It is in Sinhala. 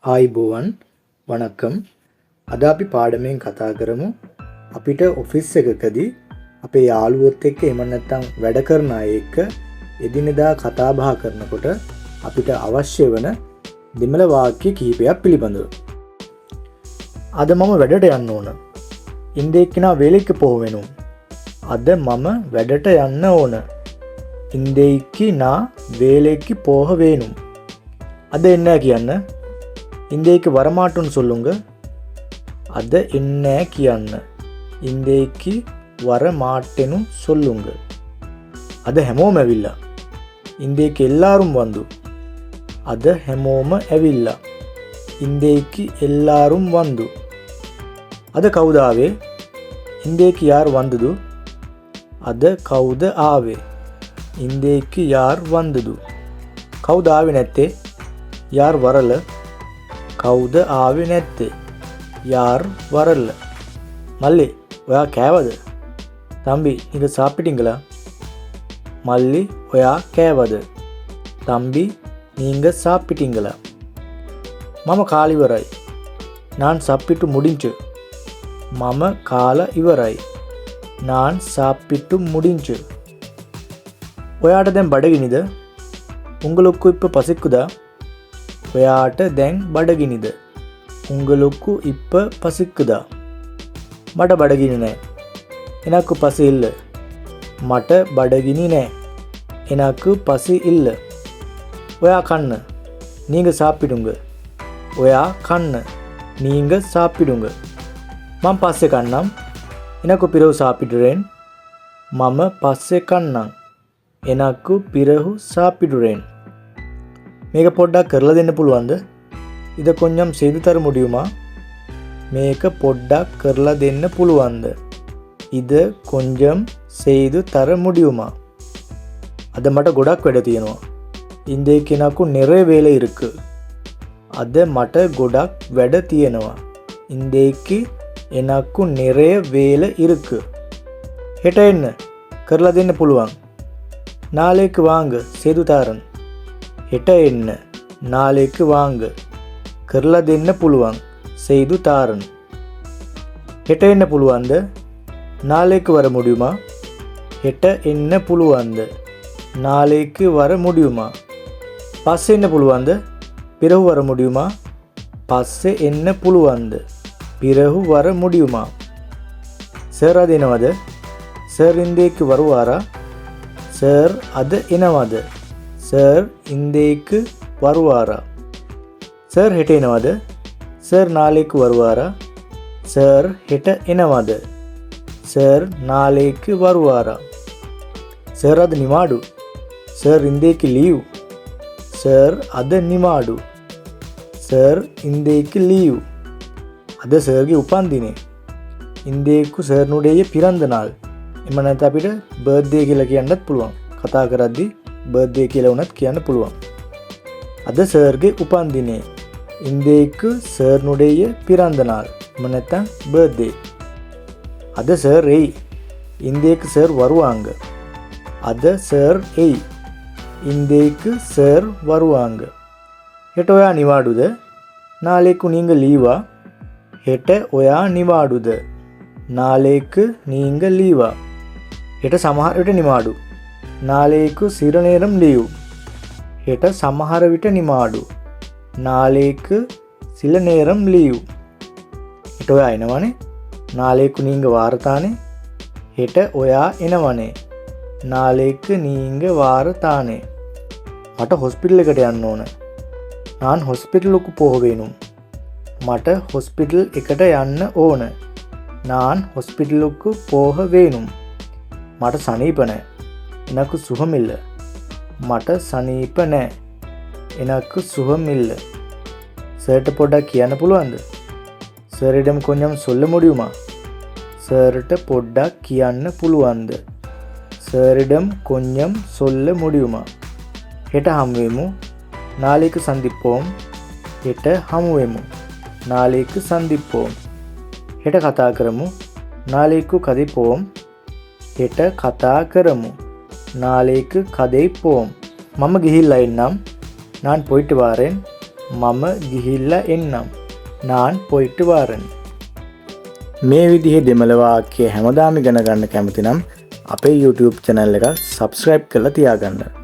ආයිබෝවන් වණක්කම්. අද අපි පාඩමෙන් කතා කරමු අපිට ඔෆිස් එකකදී අපේ යාළුවොත් එක්ක එහෙම නැත්නම් වැඩ කරන අය එක්ක එදිනෙදා කතා බහ කරනකොට අපිට අවශ්‍ය වෙන දෙමළ වාක්‍ය කිහිපයක් පිළිබඳව. අද මම වැඩට යන්න ඕන. ඉන්දේක්කිනා වේලෙක්ක පොහොවෙනු. අද මම වැඩට යන්න ඕන. ඉන්දේක්කිනා වේලෙක්කි පොහොවෙනු. අද එන්න කියන්න. இந்தேக்கு வரமாட்டோன்னு சொல்லுங்க. அத என்ன කියන්න. இந்தேக்கு வரமாட்டேன்னு சொல்லுங்க. අද හැමෝම ඇවිල්ලා. ඉන්දේக்கு எல்லாரும் வந்து. අද හැමෝම ඇවිල්ලා. ඉන්දේக்கு எல்லாரும் வந்து. අද කවුද ආවේ? ඉන්දේக்கு யார் வந்தது? අද කවුද ආවේ? ඉන්දේக்கு யார் வந்தது? කවුද ආවේ නැත්තේ? யார் வரல? කවුද ආවේ නැත්තේ? யார் வரல? மல்லி ඔයා කෑවද? தம்பி நீங்க சாப்பிட்டீங்களா? மல்லி ඔයා කෑවද? தம்பி நீங்க சாப்பிட்டீங்களா? මම කාලා ඉවරයි. நான் சாப்பிட்டு முடிஞ்சு. මම කාලා ඉවරයි. நான் சாப்பிட்டு முடிஞ்சு. ඔයාට දැන් බඩගිනිද? உங்களுக்கு இப்ப பசிக்குதா? ඔයාට දැන් බඩගිනිද? உங்களுக்கு இப்ப பசிக்குதா? මට බඩගිනි නෑ. එනක්කු පසි ඉල්ල. මට බඩගිනි නෑ. එනක්කු පසි ඉල්ල. ඔයා කන්න. நீங்க சாப்பிடுங்க. ඔයා කන්න. நீங்க சாப்பிடுங்க. මම පස්සේ කන්නම්. එනක්කු පිරහු சாப்பிடுறேன். මම පස්සේ කන්නම්. එනක්කු පිරහු சாப்பிடுறேன். මේක පොඩ්ඩක් කරලා දෙන්න පුළුවන්ද? ඉද கொஞ்சம் செய்து தர முடியுமா? මේක පොඩ්ඩක් කරලා දෙන්න පුළුවන්ද? ඉද கொஞ்சம் செய்து தர முடியுமா? අද මට ගොඩක් වැඩ තියෙනවා. ඉන්දේக்கு எனக்கு நிறைய வேலை இருக்கு. අද මට ගොඩක් වැඩ තියෙනවා. ඉන්දේக்கு எனக்கு நிறைய வேலை இருக்கு. හෙට එන්න. කරලා දෙන්න පුළුවන්. நாளைக்கு வாங்க செய்து தரேன். හෙට එන්න. நாளைக்கு வாங்க. කරලා දෙන්න පුළුවන්. செய்து தாரன். හෙට එන්න පුළුවන්ද? நாளைக்கு வர முடியுமா? හෙට එන්න පුළුවන්ද? நாளைக்கு வர முடியுமா? පස්සේ එන්න පුළුවන්ද? பிறகு வர முடியுமா? පස්සේ එන්න පුළුවන්ද? பிறகு வர முடியுமா? සර් අද එනවද? සර් ඉන්දේக்கு வருவாரா? සර් අද එනවද? සර් ඉන්දේக்கு வருவாரா? සර් හෙට එනවද? සර් நாளைக்கு வருவாரா? සර් හෙට එනවද? සර් நாளைக்கு வருவாரா? සර් අද නිමාඩු. සර් ඉන්දේக்கு ලීව්. සර් අද නිමාඩු. සර් ඉන්දේக்கு ලීව්. අද සර්ගේ උපන්දිනේ. ඉන්දේக்கு සර්නුடைய பிறந்த நாள். එම නැත්නම් අපිට බර්ත්ඩේ කියලා කියන්නත් පුළුවන්. කතා කරද්දී බර්ත්ඩේ කියලා වුණත් කියන්න පුළුවන්. අද සර්ගේ උපන්දිනේ. ඉන්දේக்கு සර්නුடைய பிறந்த நாள். එම නැත්නම් බර්ත්ඩේ. අද සර් එයි. ඉන්දේக்கு සර් வருவாங்க. අද සර් එයි. ඉන්දේக்கு සර් வருவாங்க. හෙට ඔයා නිවාඩුද? நாளைக்கு நீங்க லீவா? හෙට ඔයා නිවාඩුද? நாளைக்கு நீங்க லீவா? හෙට සමහර විට නිවාඩු. நாளைக்கு சில நேரம் லீவ். හෙට සමහර විට නිවාඩු. நாளைக்கு சில நேரம் லீவ். හෙට ඔයා එනවනේ. நாளைக்கு நீங்க வாரதானே. හෙට ඔයා එනවනේ. நாளைக்கு நீங்க வாரதானே. මට හොස්පිටල් එකට යන්න ඕන. நான் ஹாஸ்பிட்டலுக்கு போக வேணும். මට හොස්පිටල් එකට යන්න ඕන. நான் ஹாஸ்பிட்டலுக்கு போக வேணும். මට සනීප නැහැ. எனக்கு சுகம் இல்லை. මට සනීප නැහැ. எனக்கு சுகம் இல்லை. සර්ට පොඩ්ඩක් කියන්න පුළුවන්ද? සර්ිடம் கொஞ்சம் சொல்ல முடியுமா? සර්ට පොඩ්ඩක් කියන්න පුළුවන්ද? சரிடம் கொஞ்சம் சொல்ல முடியுமா? හෙට හමුවෙමු. நாளைக்கு சந்திப்போம். හෙට හමුවෙමු. நாளைக்கு சந்திப்போம். හෙට කතා කරමු. நாளைக்கு கதைப்போம். හෙට කතා කරමු. நாளைக்கு கதைப்போம். මම ගිහිල්ලා එන්නම්. நான் போயிட்டு வாரேன். මම ගිහිල්ලා එන්නම්. නාන් පොයිට්ට වාරන්. මේ විදිහේ දෙමළ වාක්‍ය හැමදාම ඉගෙන ගන්න කැමති නම් අපේ YouTube channel එක subscribe කරලා තියාගන්න.